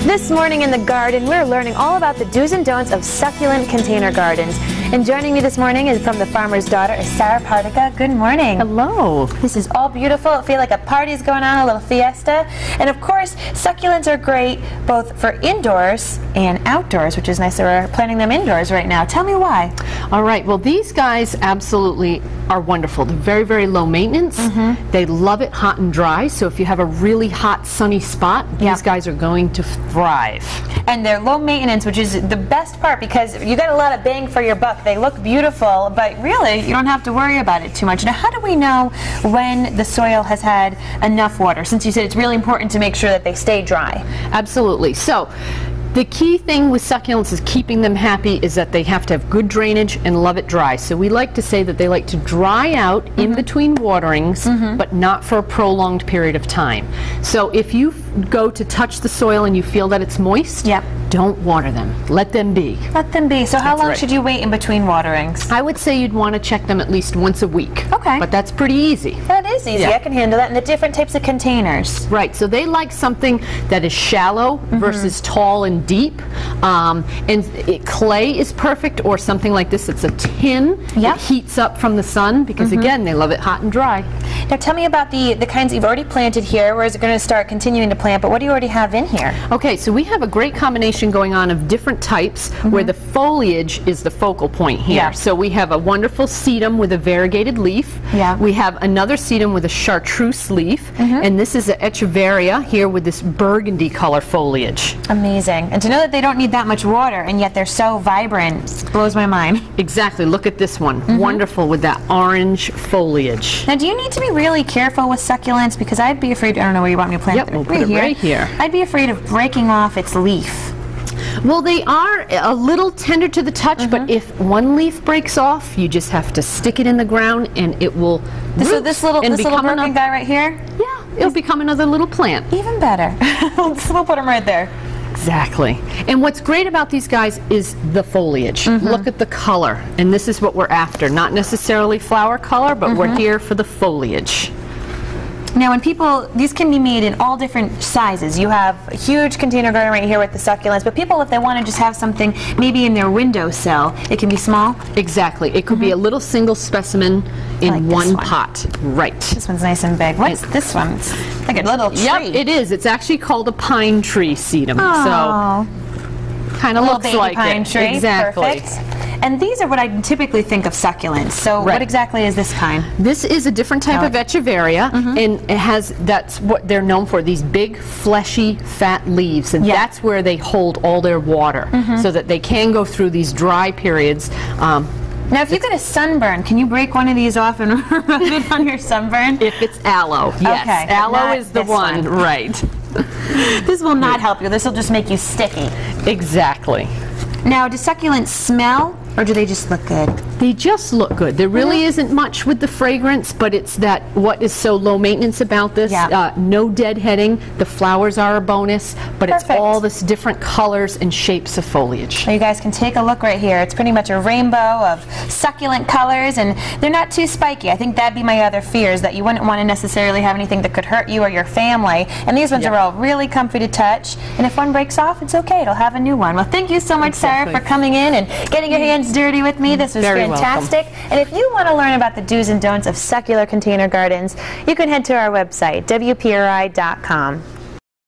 This morning in the garden, we're learning all about the do's and don'ts of succulent container gardens. And joining me this morning is from the farmer's daughter, is Sarah Partyka. Good morning. Hello. This is all beautiful. It feels like a party's going on, a little fiesta. And of course, succulents are great both for indoors and outdoors, which is nice that we're planting them indoors right now. Tell me why. All right. Well, these guys absolutely are wonderful. They're very, very low maintenance. They love it hot and dry. So if you have a really hot, sunny spot, these guys are going to thrive. And they're low maintenance, which is the best part because you got a lot of bang for your buck. They look beautiful, but really you don't have to worry about it too much. Now, how do we know when the soil has had enough water? Since you said it's really important to make sure that they stay dry. Absolutely. So the key thing with succulents is keeping them happy is that they have to have good drainage and love it dry. So we like to say that they like to dry out in between waterings, but not for a prolonged period of time. So if you go to touch the soil and you feel that it's moist, don't water them. Let them be. Let them be. So how long should you wait in between waterings? I would say you'd want to check them at least once a week. Okay. But that's pretty easy. That is easy. I can handle that. And the different types of containers. Right. So they like something that is shallow versus tall and deep. Clay is perfect, or something like this. It's a tin. It heats up from the sun because, again, they love it hot and dry. Now tell me about the kinds you've already planted here. Where is it going to start continuing to plant? But what do you already have in here? Okay, so we have a great combination going on of different types where the foliage is the focal point here. So we have a wonderful sedum with a variegated leaf. We have another sedum with a chartreuse leaf. And this is an echeveria here with this burgundy color foliage. Amazing. And to know that they don't need that much water and yet they're so vibrant blows my mind. Exactly. Look at this one. Wonderful with that orange foliage. Now, do you need to be really careful with succulents? Because I'd be afraid, I don't know where you want me to plant it. We'll put it right here. I'd be afraid of breaking off its leaf. Well, they are a little tender to the touch, but if one leaf breaks off, you just have to stick it in the ground and it will So this little broken guy right here? Yeah, it'll become another little plant. Even better. We'll put him right there. Exactly. And what's great about these guys is the foliage. Look at the color. And this is what we're after. Not necessarily flower color, but we're here for the foliage. Now, when these can be made in all different sizes. You have a huge container garden right here with the succulents, but people, if they want to just have something maybe in their windowsill, it can be small? Exactly. It could be a little single specimen in one pot. Right. This one's nice and big. What's this one? It's like a little tree. Yep, it is. It's actually called a pine tree sedum. Oh. So, kind of looks like pine tree. Exactly. Perfect. And these are what I typically think of succulents. So what exactly is this kind? This is a different type of echeveria, and it has, that's what they're known for, these big, fleshy, fat leaves, and that's where they hold all their water, so that they can go through these dry periods. Now, if you get a sunburn, can you break one of these off and rub it on your sunburn? If it's aloe, yes. Okay, aloe is the one, right. This will not help you. This will just make you sticky. Exactly. Now, do succulents smell, or do they just look good? They just look good. There really isn't much with the fragrance, but it's that what is so low maintenance about this. No deadheading. The flowers are a bonus, but it's all this different colors and shapes of foliage. So you guys can take a look right here. It's pretty much a rainbow of succulent colors, and they're not too spiky. I think that'd be my other fear, is that you wouldn't want to necessarily have anything that could hurt you or your family. And these ones are all really comfy to touch. And if one breaks off, it's okay. It'll have a new one. Well, thank you so much, Sarah, for coming in and getting your hands dirty with me. This was fantastic. And if you want to learn about the do's and don'ts of succulent container gardens, you can head to our website, wpri.com.